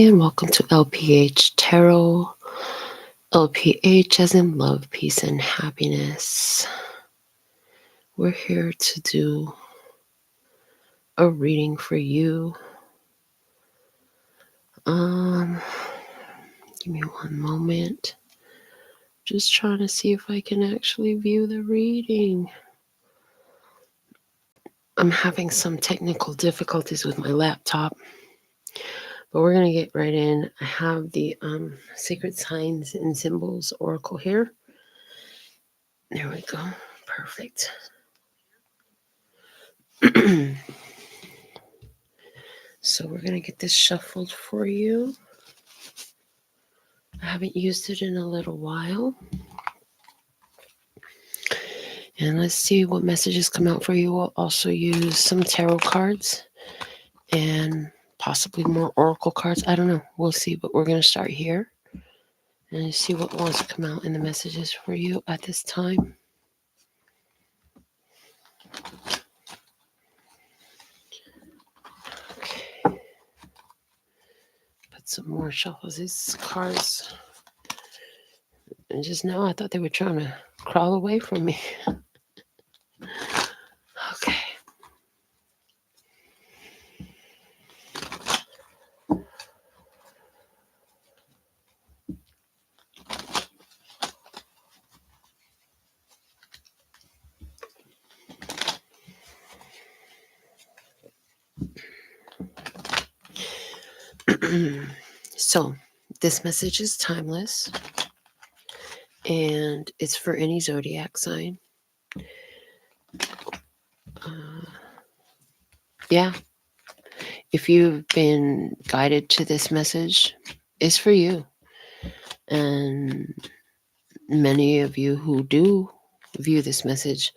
and welcome to LPH Tarot. LPH as in love, peace, and happiness. We're here to do a reading for you. Give me one moment. Just trying to see if I can actually view the reading. I'm having some technical difficulties with my laptop, but we're going to get right in. I have the Sacred Signs and Symbols Oracle here. There we go. Perfect. So we're going to get this shuffled for you. I haven't used it in a little while. And let's see what messages come out for you. We'll also use some tarot cards and possibly more oracle cards. I don't know. We'll see. But we're going to start here and see what wants to come out in the messages for you at this time. Okay. Put some more shuffles. These cards. And just now I thought they were trying to crawl away from me. Okay. So, this message is timeless, and it's for any zodiac sign. Yeah. If you've been guided to this message, it's for you. And many of you who do view this message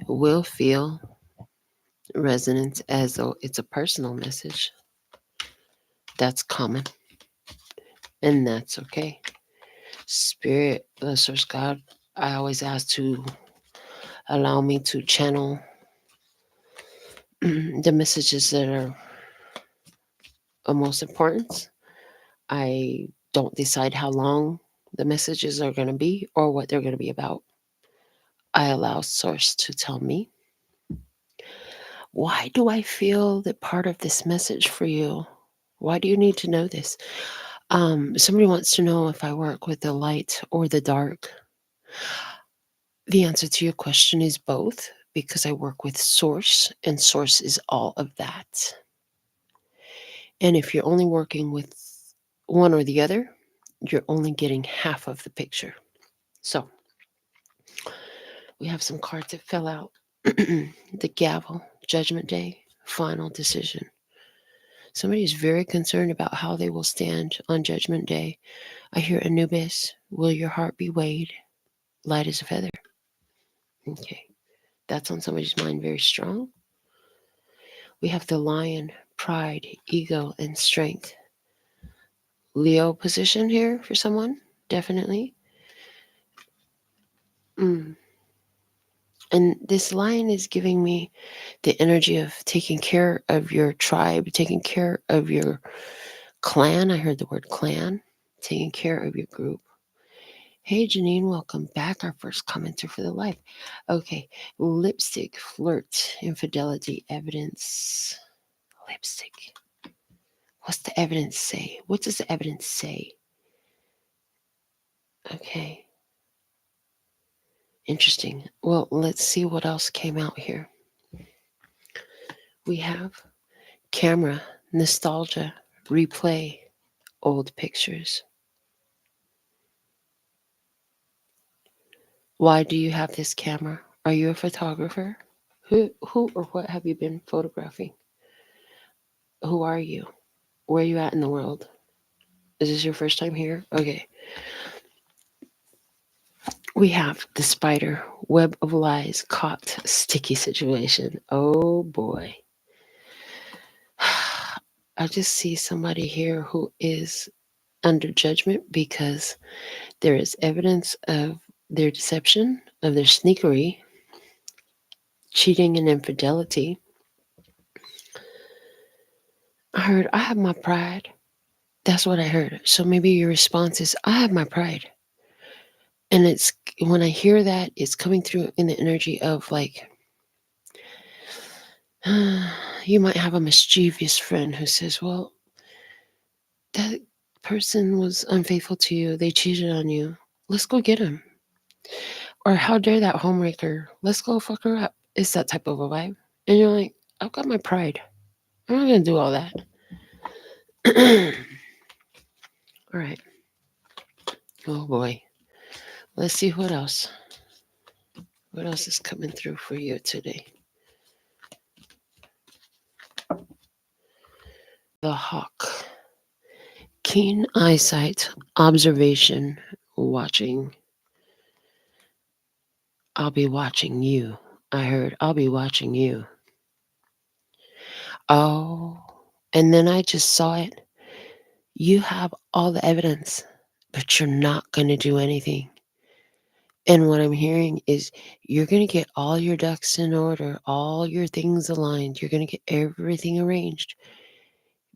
will feel resonance as though it's a personal message. That's common. And that's okay. Spirit, the Source God, I always ask to allow me to channel the messages that are of most importance. I don't decide how long the messages are going to be or what they're going to be about. I allow Source to tell me. Why do I feel that part of this message for you? Why do you need to know this? Somebody wants to know if I work with the light or the dark. The answer to your question is both, because I work with Source, and Source is all of that. And if you're only working with one or the other, you're only getting half of the picture. So, we have some cards that fell out. The gavel, Judgment Day, final decision. Somebody is very concerned about how they will stand on Judgment Day. I hear Anubis, will your heart be weighed? Light as a feather. Okay, that's on somebody's mind very strong. We have the Lion, pride, ego, and strength. Leo position here for someone, definitely. And this lion is giving me the energy of taking care of your tribe, taking care of your clan. I heard the word clan. Taking care of your group. Hey, Janine, welcome back. Our first commenter for the life. Okay, lipstick, flirt, infidelity, evidence. Lipstick. What's the evidence say? What does the evidence say? Okay. Interesting. Well, let's see what else came out here. We have camera, nostalgia, replay, old pictures. Why do you have this camera? Are you a photographer? Who or what have you been photographing? Who are you? Where are you at in the world? Is this your first time here? Okay. We have the spider, web of lies, caught, sticky situation. Oh boy. I just see somebody here who is under judgment because there is evidence of their deception, of their sneakery, cheating, and infidelity. I heard, I have my pride. That's what I heard. So maybe your response is, I have my pride. And it's when I hear that, it's coming through in the energy of like, you might have a mischievous friend who says, well, that person was unfaithful to you. They cheated on you. Let's go get him. Or how dare that homewrecker? Let's go fuck her up. It's that type of a vibe. And you're like, I've got my pride. I'm not going to do all that. All right. Oh boy. Let's see what else. What else is coming through for you today? The hawk. Keen eyesight, observation, watching. I'll be watching you. I heard, I'll be watching you. Oh, and then I just saw it. You have all the evidence, but you're not going to do anything. And what I'm hearing is you're going to get all your ducks in order, all your things aligned. You're going to get everything arranged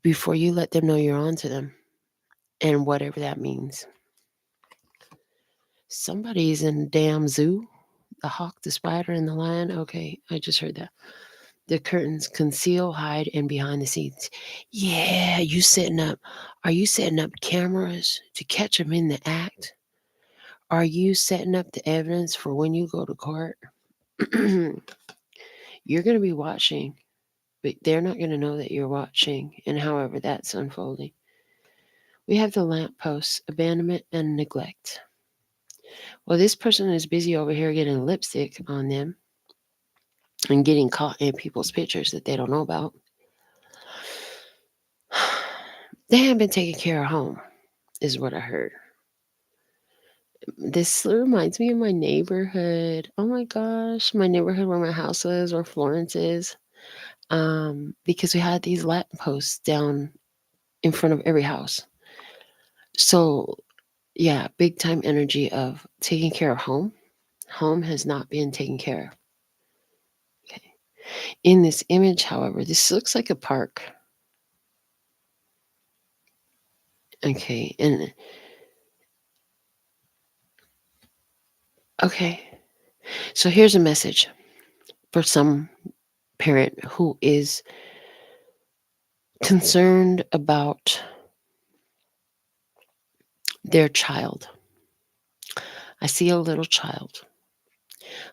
before you let them know you're on to them. And whatever that means. Somebody's in a damn zoo. The hawk, the spider, and the lion. Okay, I just heard that. The curtains conceal, hide, and behind the scenes. Yeah, you setting up. Are you setting up cameras to catch them in the act? Are you setting up the evidence for when you go to court? You're going to be watching, but they're not going to know that you're watching, and however that's unfolding. We have the lampposts, abandonment and neglect. Well, this person is busy over here getting lipstick on them and getting caught in people's pictures that they don't know about. They haven't been taking care of home, is what I heard. This reminds me of my neighborhood. Oh my gosh, my neighborhood where my house is, where Florence is. Because we had these lamp posts down in front of every house. So yeah, big time energy of taking care of home. Home has not been taken care of. Okay. In this image, however, this looks like a park. Okay, and okay. So here's a message for some parent who is concerned about their child. I see a little child.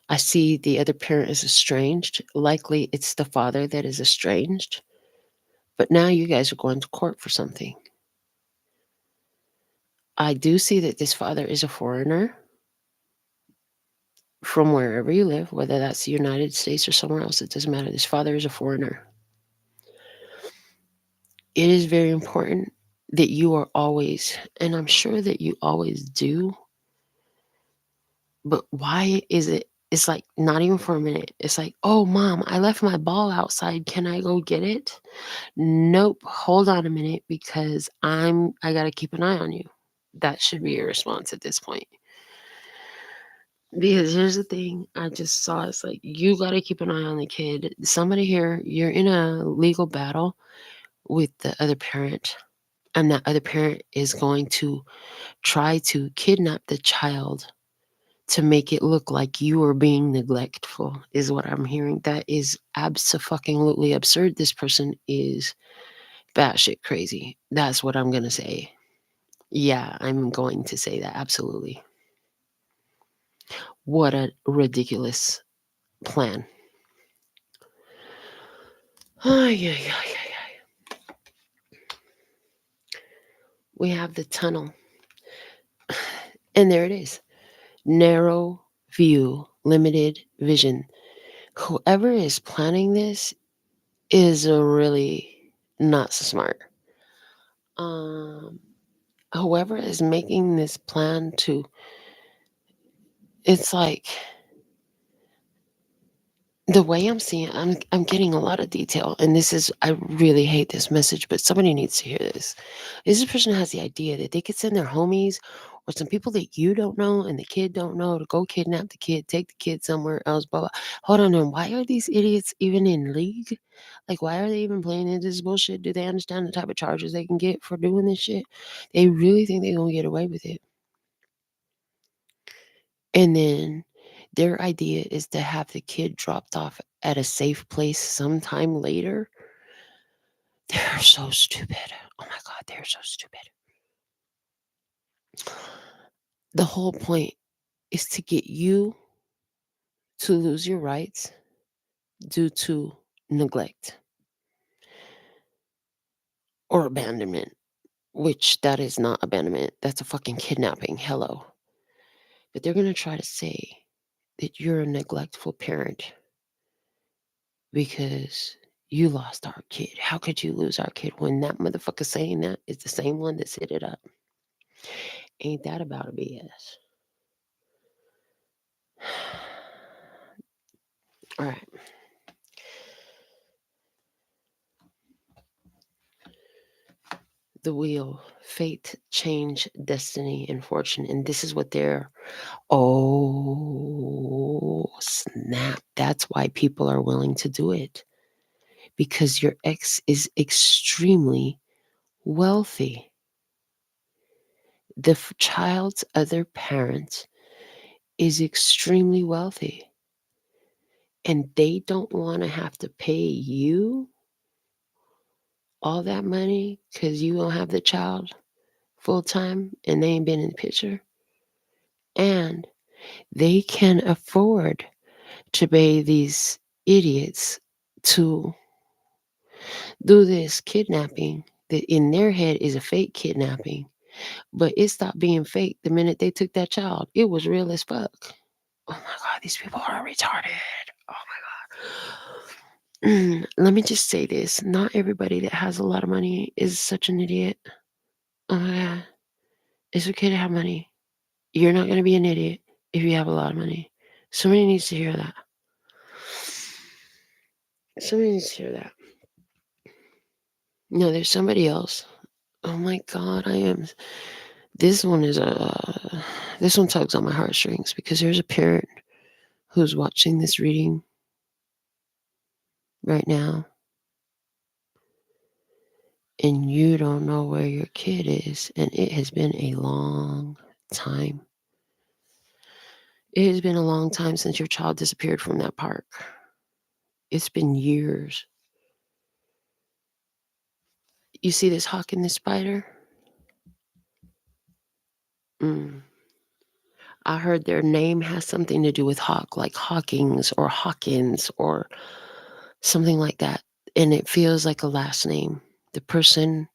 I see the other parent is estranged. Likely it's the father that is estranged. But now you guys are going to court for something. I do see that this father is a foreigner from wherever you live, whether that's the United States or somewhere else, it doesn't matter. This father is a foreigner. It is very important that you are always, and I'm sure that you always do, but why is it? It's like not even for a minute. It's like, oh, mom, I left my ball outside. Can I go get it? Nope. Hold on a minute because I got to keep an eye on you. That should be your response at this point. Because here's the thing I just saw. It's like, you got to keep an eye on the kid. Somebody here, you're in a legal battle with the other parent, and that other parent is going to try to kidnap the child to make it look like you are being neglectful, is what I'm hearing. That is abso-fucking-lutely absurd. This person is batshit crazy. That's what I'm going to say. Yeah, I'm going to say that. Absolutely. What a ridiculous plan. Ay, ay, ay, ay, ay. We have the tunnel. And there it is. Narrow view, limited vision. Whoever is planning this is really not so smart. Um, Whoever is making this plan to, it's like The way I'm seeing I'm getting a lot of detail, and this is I really hate this message, but somebody needs to hear this. This person has the idea that they could send their homies or some people that you don't know and the kid don't know to go kidnap the kid, take the kid somewhere else, blah, blah. Hold on, and why are these idiots even in league? Like, why are they even playing into this bullshit? Do they understand the type of charges they can get for doing this shit? They really think they're gonna get away with it. And then their idea is to have the kid dropped off at a safe place sometime later. They're so stupid. Oh my God, they're so stupid. The whole point is to get you to lose your rights due to neglect or abandonment, which that is not abandonment. That's a fucking kidnapping. Hello. But they're going to try to say that you're a neglectful parent because you lost our kid. How could you lose our kid when that motherfucker saying that is the same one that set it up? Ain't that about a BS? All right. The wheel, fate, change, destiny, and fortune. And this is what they're, oh, snap. That's why people are willing to do it. Because your ex is extremely wealthy. The child's other parent is extremely wealthy. And they don't want to have to pay you all that money because you don't have the child full time and they ain't been in the picture. And they can afford to pay these idiots to do this kidnapping that in their head is a fake kidnapping, but it stopped being fake the minute they took that child. It was real as fuck. Oh my God, these people are retarded. Oh my God. Let me just say this. Not everybody that has a lot of money is such an idiot. Oh my God. It's okay to have money. You're not going to be an idiot if you have a lot of money. Somebody needs to hear that. Somebody needs to hear that. No, there's somebody else. Oh my God, I am. This one is this one tugs on my heartstrings because there's a parent who's watching this reading right now, and you don't know where your kid is, and it has been a long time. It has been a long time since your child disappeared from that park. It's been years. You see this hawk and this spider? Mm. I heard their name has something to do with hawk, like Hawkins or Hawkins or something like that. And it feels like a last name. The person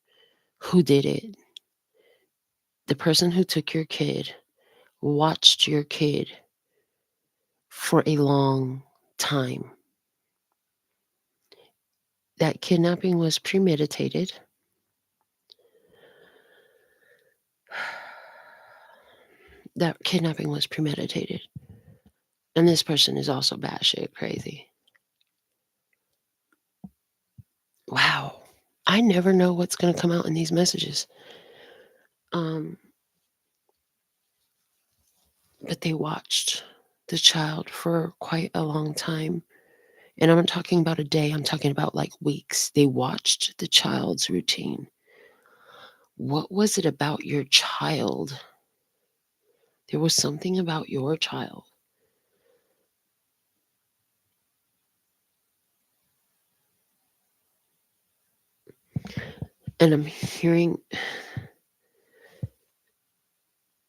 who did it, the person who took your kid, watched your kid for a long time. That kidnapping was premeditated. That kidnapping was premeditated. And this person is also batshit crazy. Wow. I never know what's going to come out in these messages. But they watched the child for quite a long time. And I'm not talking about a day, I'm talking about like weeks. They watched the child's routine. What was it about your child? There was something about your child. And I'm hearing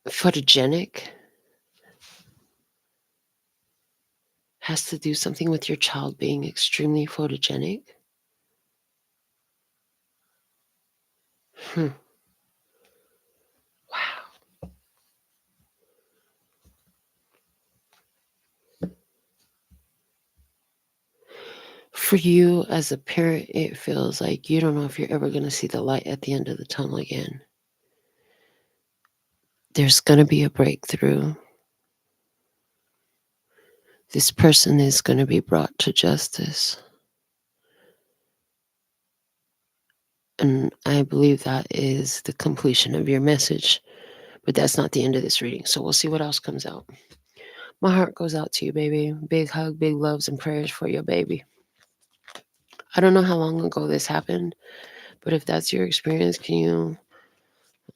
photogenic has to do something with your child being extremely photogenic. Wow. For you as a parent, it feels like you don't know if you're ever going to see the light at the end of the tunnel again. There's going to be a breakthrough. This person is going to be brought to justice. And I believe that is the completion of your message. But that's not the end of this reading. So we'll see what else comes out. My heart goes out to you, baby. Big hug, big loves, and prayers for your baby. I don't know how long ago this happened, but if that's your experience,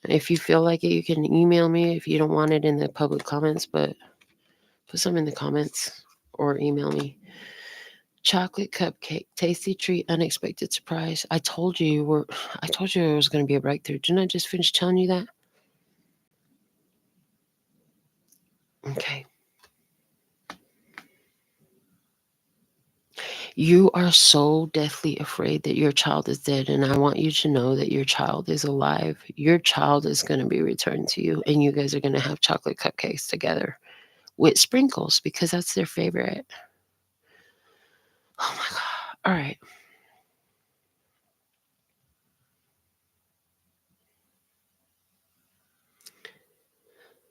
if you feel like it, you can email me if you don't want it in the public comments, but put some in the comments or email me. Chocolate cupcake, tasty treat, unexpected surprise. I told you it was going to be a breakthrough. Didn't I just finish telling you that? Okay. You are so deathly afraid that your child is dead, and I want you to know that your child is alive. Your child is going to be returned to you, and you guys are going to have chocolate cupcakes together with sprinkles because that's their favorite. Oh my God. All right.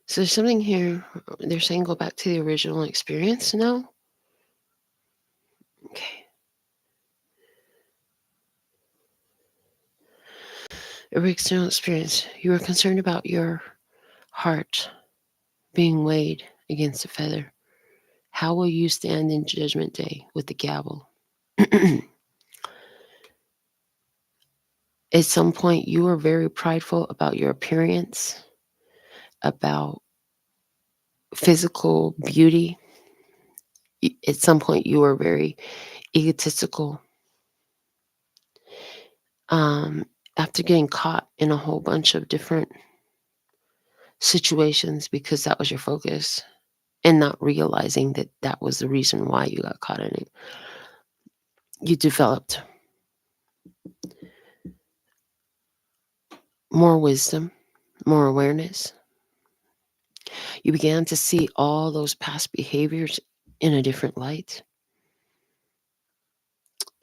So there's something here. They're saying go back to the original experience now. Okay. Original experience. You were concerned about your heart being weighed against a feather. How will you stand in Judgment Day with the gavel? At some point, you were very prideful about your appearance, about physical beauty. At some point, you were very egotistical. After getting caught in a whole bunch of different situations because that was your focus and not realizing that that was the reason why you got caught in it, you developed more wisdom, more awareness. You began to see all those past behaviors in a different light.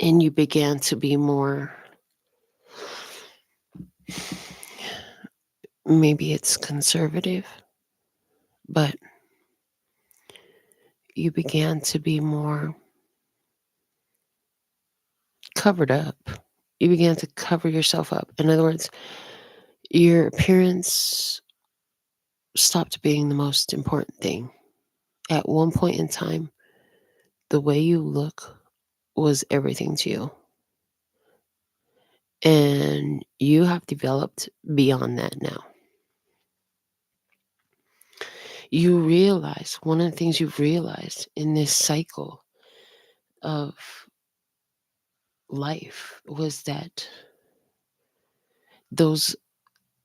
And you began to be more, maybe it's conservative, but you began to be more covered up. You began to cover yourself up. In other words, your appearance stopped being the most important thing. At one point in time, the way you look was everything to you. And you have developed beyond that now. You realize, one of the things you've realized in this cycle of life was that those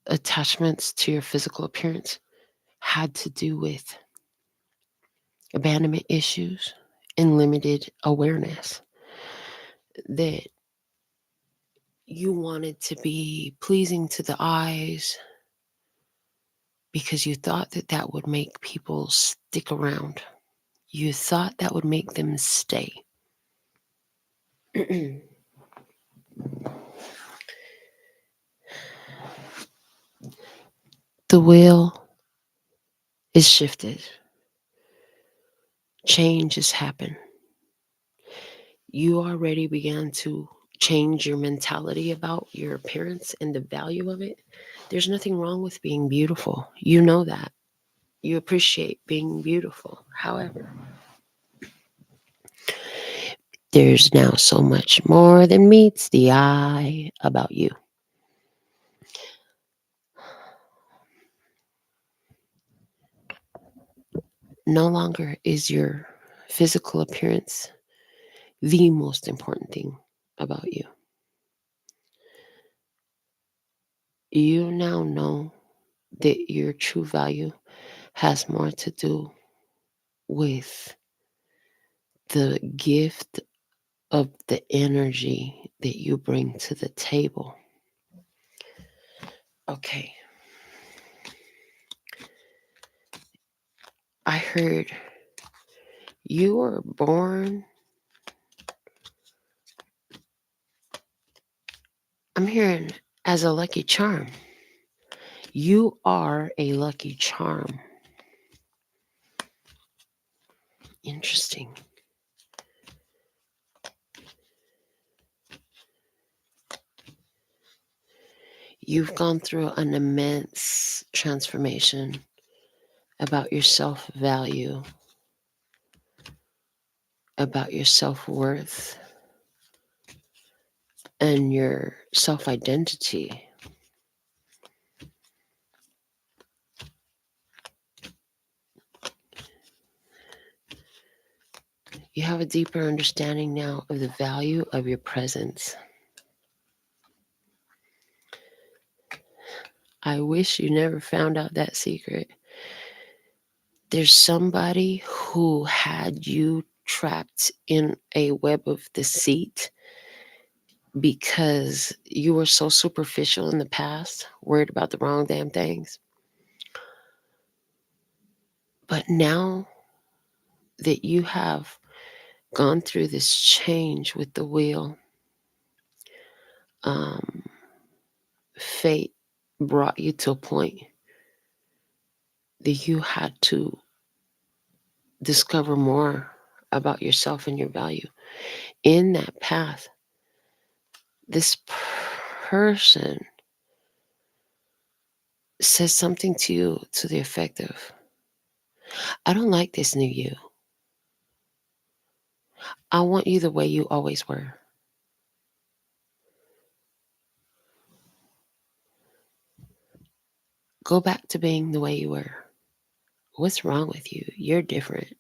attachments to your physical appearance had to do with abandonment issues and limited awareness. That you wanted to be pleasing to the eyes because you thought that that would make people stick around. You thought that would make them stay. The wheel is shifted. Change has happened. You already began to change your mentality about your appearance and the value of it. There's nothing wrong with being beautiful. You know that. You appreciate being beautiful. However, there's now so much more than meets the eye about you. No longer is your physical appearance the most important thing about you. You now know that your true value has more to do with the gift of the energy that you bring to the table. Okay. I heard you were born. I'm hearing as a lucky charm. You are a lucky charm. Interesting. You've gone through an immense transformation about your self-value, about your self-worth, and your self-identity. You have a deeper understanding now of the value of your presence. I wish you never found out that secret. There's somebody who had you trapped in a web of deceit because you were so superficial in the past, worried about the wrong damn things. But now that you have gone through this change with the wheel, um, fate brought you to a point that you had to discover more about yourself and your value. In that path, this person says something to you to the effect of, I don't like this new you. I want you the way you always were. Go back to being the way you were. What's wrong with you? You're different.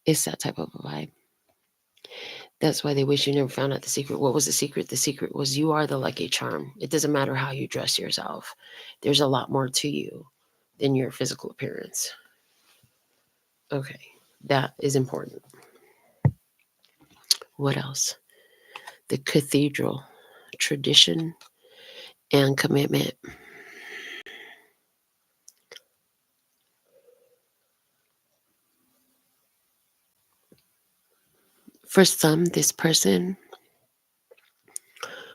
It's that type of a vibe. That's why they wish you never found out the secret. What was the secret? The secret was you are the lucky charm. It doesn't matter how you dress yourself. There's a lot more to you than your physical appearance. Okay, that is important. What else? The cathedral, tradition and commitment. For some, this person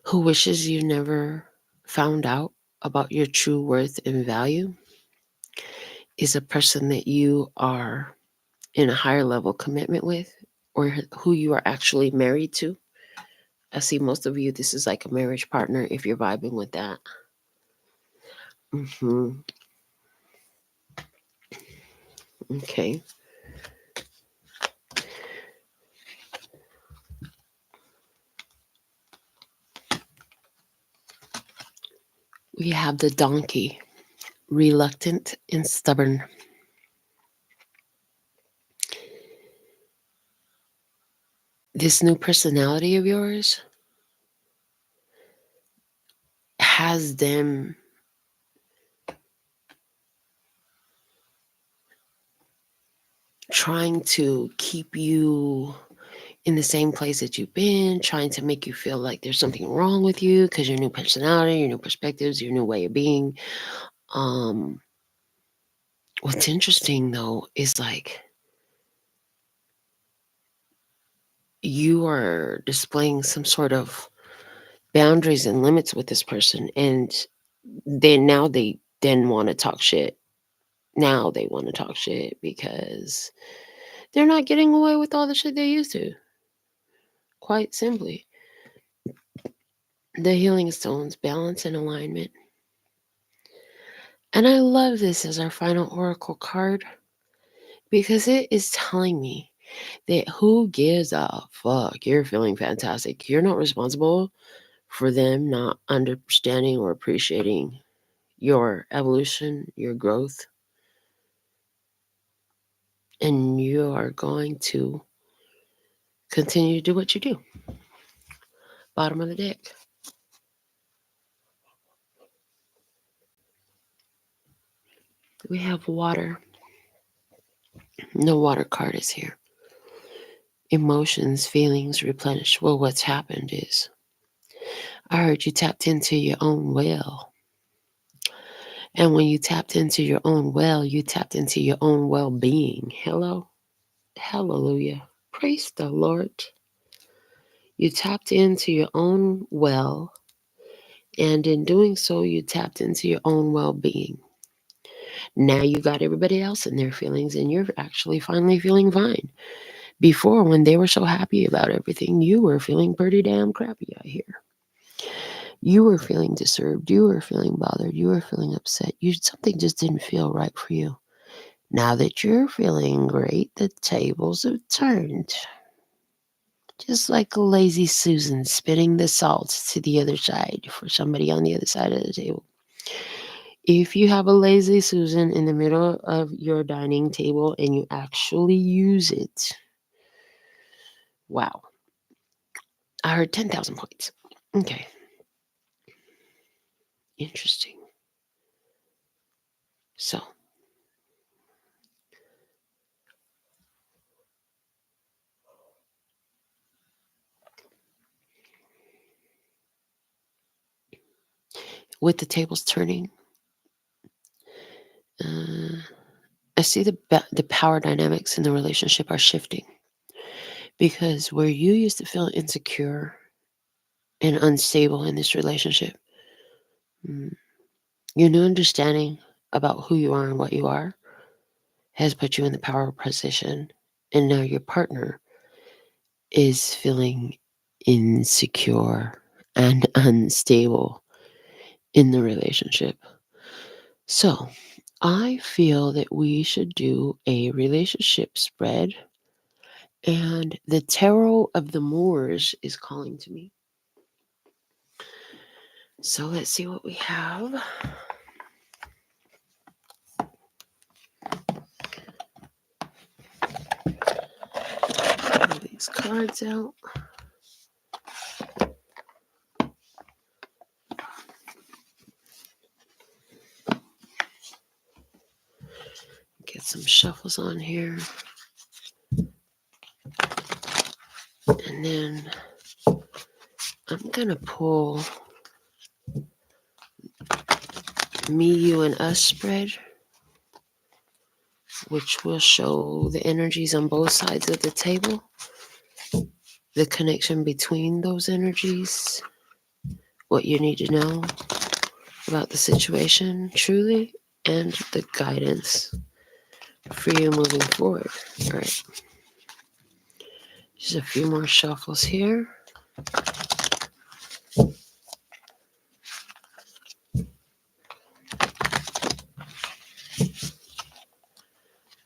who wishes you never found out about your true worth and value is a person that you are in a higher level commitment with, or who you are actually married to. I see most of you, this is like a marriage partner if you're vibing with that. Okay. We have the donkey, reluctant and stubborn. This new personality of yours has them trying to keep you in the same place that you've been, trying to make you feel like there's something wrong with you because your new personality, your new perspectives, your new way of being. What's interesting though is like you are displaying some sort of boundaries and limits with this person, and then now they then want to talk shit. Now they want to talk shit because they're not getting away with all the shit they used to. Quite simply. The healing stones, balance and alignment. And I love this as our final oracle card because it is telling me that who gives a fuck? You're feeling fantastic. You're not responsible for them not understanding or appreciating your evolution, your growth. And you are going to continue to do what you do. Bottom of the deck. We have water. No water card is here. Emotions, feelings replenished. Well, what's happened is I heard you tapped into your own well. And when you tapped into your own well, you tapped into your own well-being. Hello? Hallelujah. Praise the Lord. You tapped into your own well, and in doing so, you tapped into your own well-being. Now you got everybody else in their feelings, and you're actually finally feeling fine. Before, when they were so happy about everything, you were feeling pretty damn crappy, I hear. You were feeling disturbed. You were feeling bothered. You were feeling upset. Something just didn't feel right for you. Now that you're feeling great, the tables have turned. Just like a lazy Susan spitting the salt to the other side for somebody on the other side of the table. If you have a lazy Susan in the middle of your dining table and you actually use it, wow. I heard 10,000 points. Okay. Interesting. So, with the tables turning, I see the power dynamics in the relationship are shifting. Because where you used to feel insecure and unstable in this relationship, your new understanding about who you are and what you are has put you in the power position. And now your partner is feeling insecure and unstable in the relationship. So I feel that we should do a relationship spread. And the Tarot of the Moors is calling to me. So let's see what we have. Pull these cards out. Get some shuffles on here. And then I'm going to pull Me, You, and Us spread, which will show the energies on both sides of the table, the connection between those energies, what you need to know about the situation truly, and the guidance for you moving forward. All right. Just a few more shuffles here.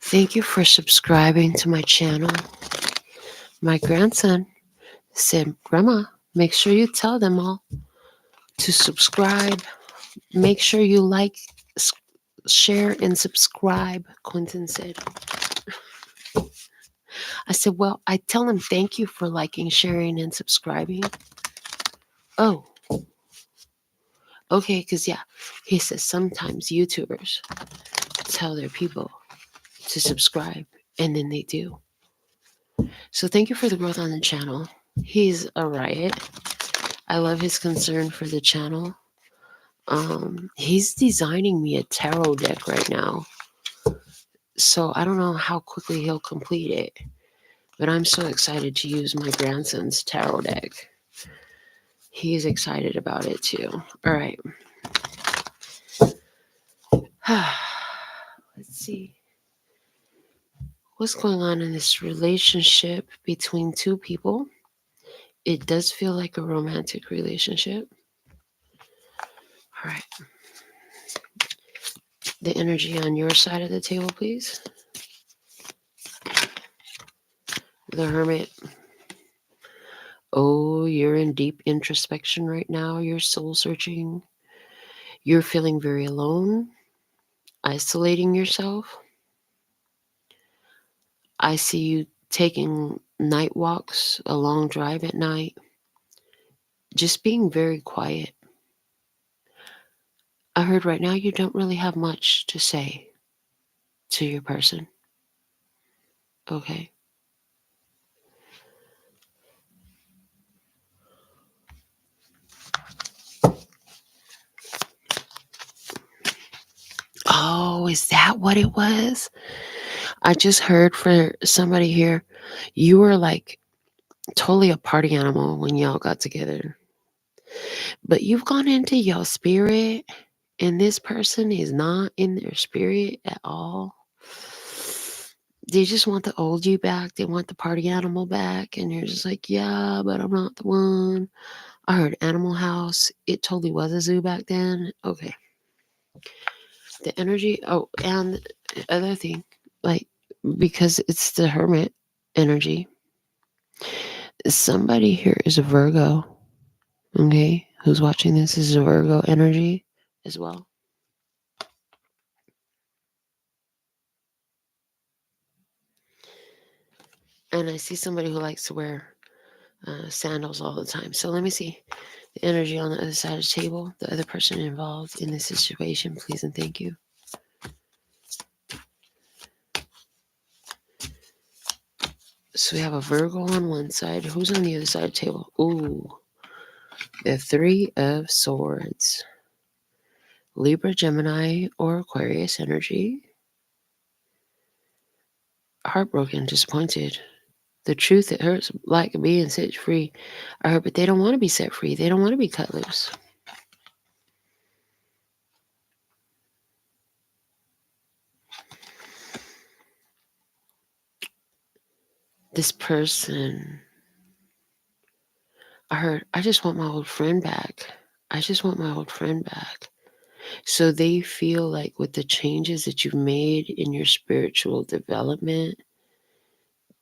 Thank you for subscribing to my channel. My grandson said, Grandma, make sure you tell them all to subscribe. Make sure you like, share, and subscribe, Quentin said. I said, well, I tell him thank you for liking, sharing, and subscribing. Oh, okay, because yeah, he says sometimes YouTubers tell their people to subscribe, and then they do. So thank you for the growth on the channel. He's a riot. I love his concern for the channel. He's designing me a tarot deck right now. So I don't know how quickly he'll complete it, but I'm so excited to use my grandson's tarot deck. He's excited about it too. All right. Let's see. What's going on in this relationship between two people? It does feel like a romantic relationship. All right. The energy on your side of the table, please. The Hermit. Oh, you're in deep introspection right now. You're soul searching. You're feeling very alone, isolating yourself. I see you taking night walks, a long drive at night, just being very quiet. I heard right now you don't really have much to say to your person. Okay. Oh, is that what it was? I just heard for somebody here, you were like totally a party animal when y'all got together. But you've gone into your spirit and this person is not in their spirit at all. They just want the old you back. They want the party animal back. And you're just like, yeah, but I'm not the one. I heard Animal House. It totally was a zoo back then. Okay. The energy. Oh, and the other thing, like, because it's the hermit energy, somebody here is a Virgo. Okay. Who's watching this is a Virgo energy as well. And I see somebody who likes to wear sandals all the time. So let me see the energy on the other side of the table, the other person involved in this situation, please and thank you. So we have a Virgo on one side. Who's on the other side of the table? Ooh, the Three of Swords. Libra, Gemini, or Aquarius energy. Heartbroken, disappointed. The truth, it hurts like being set free. I heard, but they don't want to be set free. They don't want to be cut loose. This person, I heard, I just want my old friend back. I just want my old friend back. So they feel like with the changes that you've made in your spiritual development,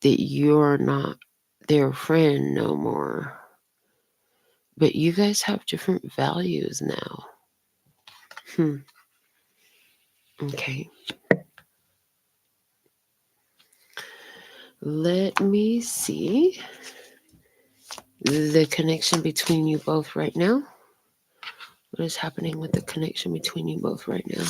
that you're not their friend no more. But you guys have different values now. Okay. Let me see the connection between you both right now. What is happening with the connection between you both right now?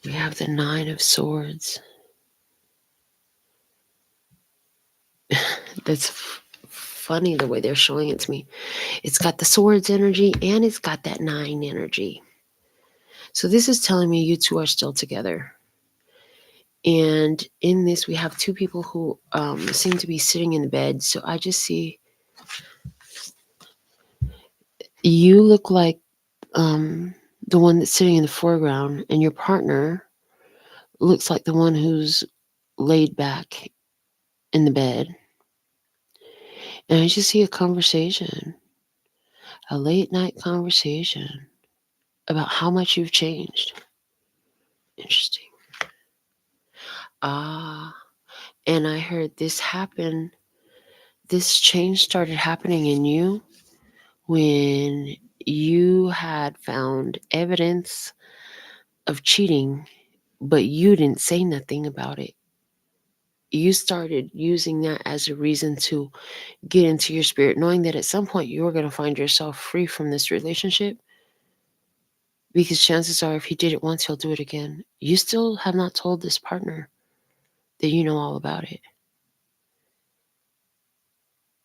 We have the Nine of Swords. That's funny the way they're showing it to me. It's got the Swords energy and it's got that Nine energy. So this is telling me you two are still together. And in this, we have two people who seem to be sitting in the bed. So I just see you look like the one that's sitting in the foreground, and your partner looks like the one who's laid back in the bed. And I just see a conversation, a late night conversation about how much you've changed. Interesting. And I heard this happen. This change started happening in you when you had found evidence of cheating, but you didn't say nothing about it. You started using that as a reason to get into your spirit, knowing that at some point you were going to find yourself free from this relationship, because chances are if he did it once, he'll do it again. You still have not told this partner that you know all about it.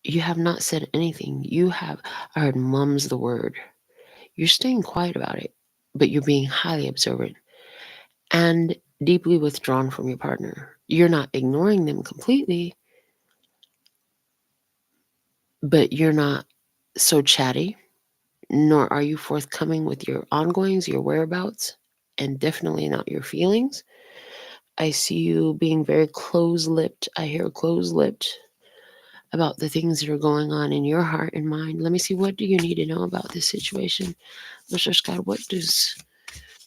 You have not said anything. You have, I heard mum's the word. You're staying quiet about it, but you're being highly observant and deeply withdrawn from your partner. You're not ignoring them completely, but you're not so chatty, nor are you forthcoming with your ongoings, your whereabouts, and definitely not your feelings. I see you being very close-lipped. I hear close-lipped about the things that are going on in your heart and mind. Let me see, what do you need to know about this situation? Mr. Scott, what does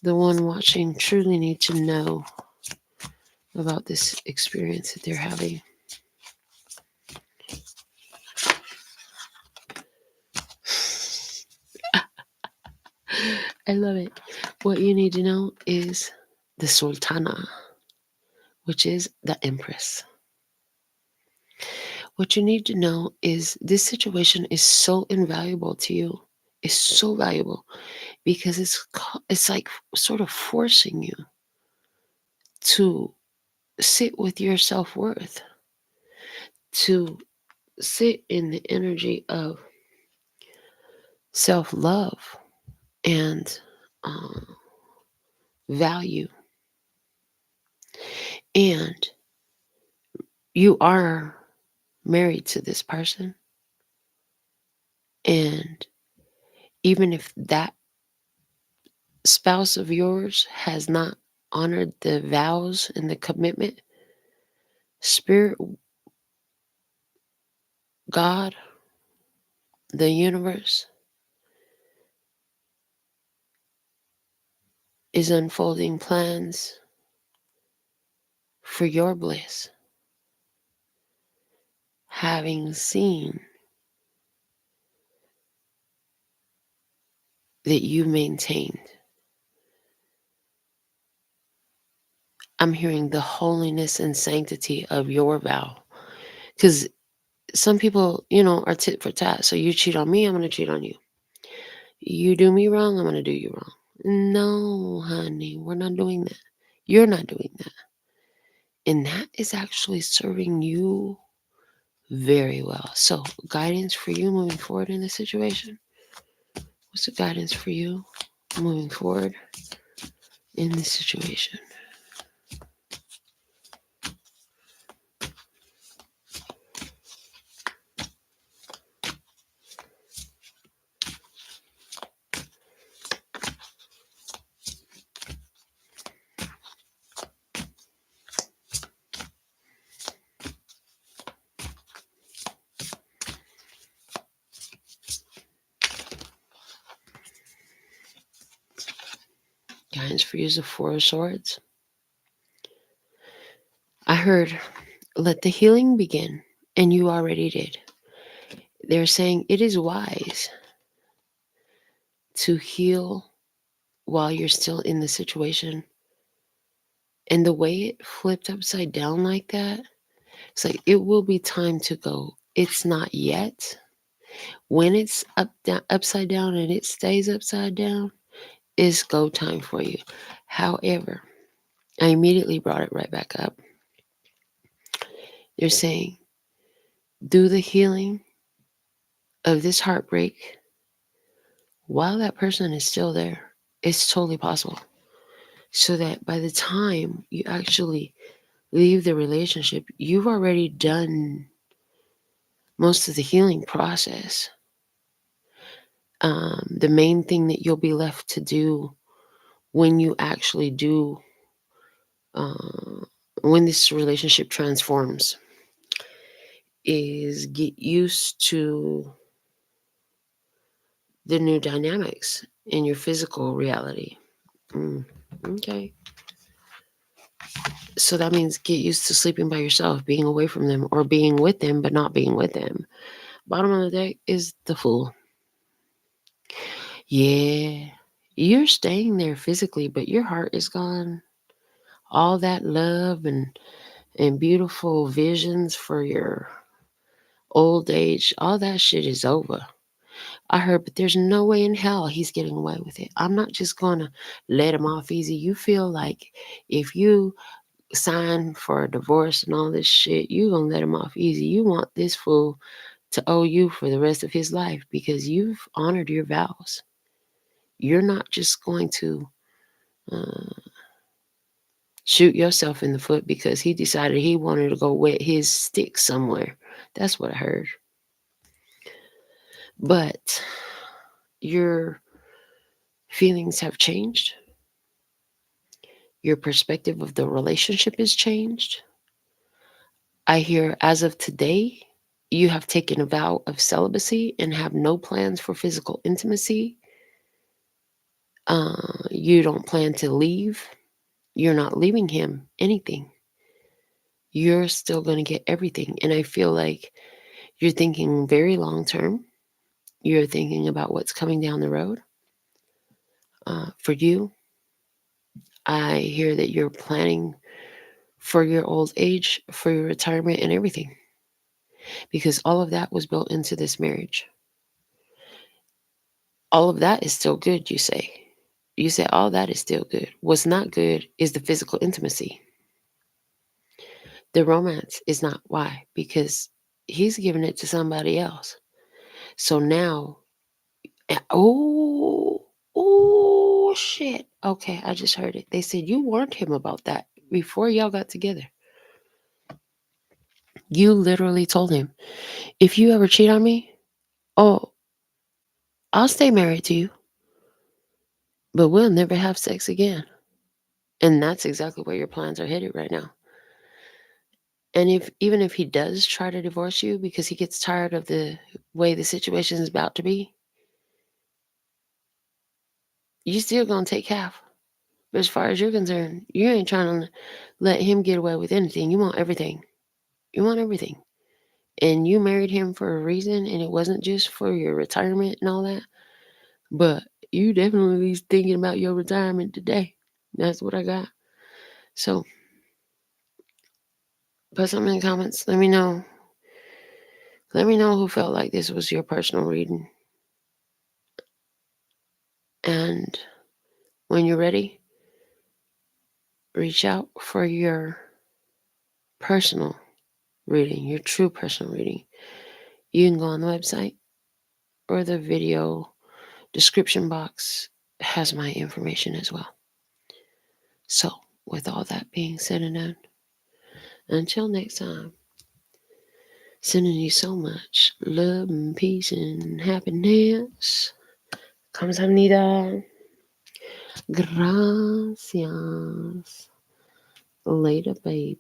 the one watching truly need to know about this experience that they're having? I love it. What you need to know is the Sultana, which is the Empress. What you need to know is this situation is so invaluable to you. It's so valuable because it's like sort of forcing you to sit with your self-worth, to sit in the energy of self-love and value. And you are married to this person. And even if that spouse of yours has not honored the vows and the commitment, Spirit, God, the universe is unfolding plans for your bliss, having seen that you maintained. I'm hearing the holiness and sanctity of your vow. Because some people, are tit for tat. So you cheat on me, I'm going to cheat on you. You do me wrong, I'm going to do you wrong. No, honey, we're not doing that. You're not doing that. And that is actually serving you very well. So, guidance for you moving forward in this situation? What's the guidance for you moving forward in this situation? Guidance for you is the Four of Swords. I heard, let the healing begin, and you already did. They're saying it is wise to heal while you're still in the situation. And the way it flipped upside down like that, it's like it will be time to go. It's not yet. When it's upside down and it stays upside down, it's go time for you. However, I immediately brought it right back up. They're saying, do the healing of this heartbreak while that person is still there. It's totally possible. So that by the time you actually leave the relationship, you've already done most of the healing process. The main thing that you'll be left to do when you actually do, when this relationship transforms, is get used to the new dynamics in your physical reality. Okay. So that means get used to sleeping by yourself, being away from them, or being with them but not being with them. Bottom of the deck is the Fool. Yeah, you're staying there physically, but your heart is gone. All that love and beautiful visions for your old age, all that shit is over. I heard, but there's no way in hell he's getting away with it. I'm not just gonna let him off easy. You feel like if you sign for a divorce and all this shit, you gonna let him off easy. You want this fool to owe you for the rest of his life because you've honored your vows. You're not just going to shoot yourself in the foot because he decided he wanted to go wet his stick somewhere. That's what I heard. But your feelings have changed. Your perspective of the relationship is changed. I hear as of today, you have taken a vow of celibacy and have no plans for physical intimacy. You don't plan to leave. You're not leaving him anything. You're still going to get everything. And I feel like you're thinking very long term. You're thinking about what's coming down the road. For you, I hear that you're planning for your old age, for your retirement, and everything. Because all of that was built into this marriage. All of that is still good, you say. You say all that is still good. What's not good is the physical intimacy. The romance is not. Why? Because he's giving it to somebody else. So now, oh, shit. Okay, I just heard it. They said you warned him about that before y'all got together. You literally told him, if you ever cheat on me, oh, I'll stay married to you, but we'll never have sex again. And that's exactly where your plans are headed right now. And even if he does try to divorce you because he gets tired of the way the situation is about to be, you still gonna take half. But as far as you're concerned, you ain't trying to let him get away with anything. You want everything. You want everything. And you married him for a reason, and it wasn't just for your retirement and all that. But you definitely thinking about your retirement today. That's what I got. So put something in the comments. Let me know. Let me know who felt like this was your personal reading. And when you're ready, reach out for your personal reading, your true personal reading. You can go on the website or the video description box has my information as well. So, with all that being said and done, until next time, sending you so much love and peace and happiness. Kamsahamnida. Gracias. Later, baby.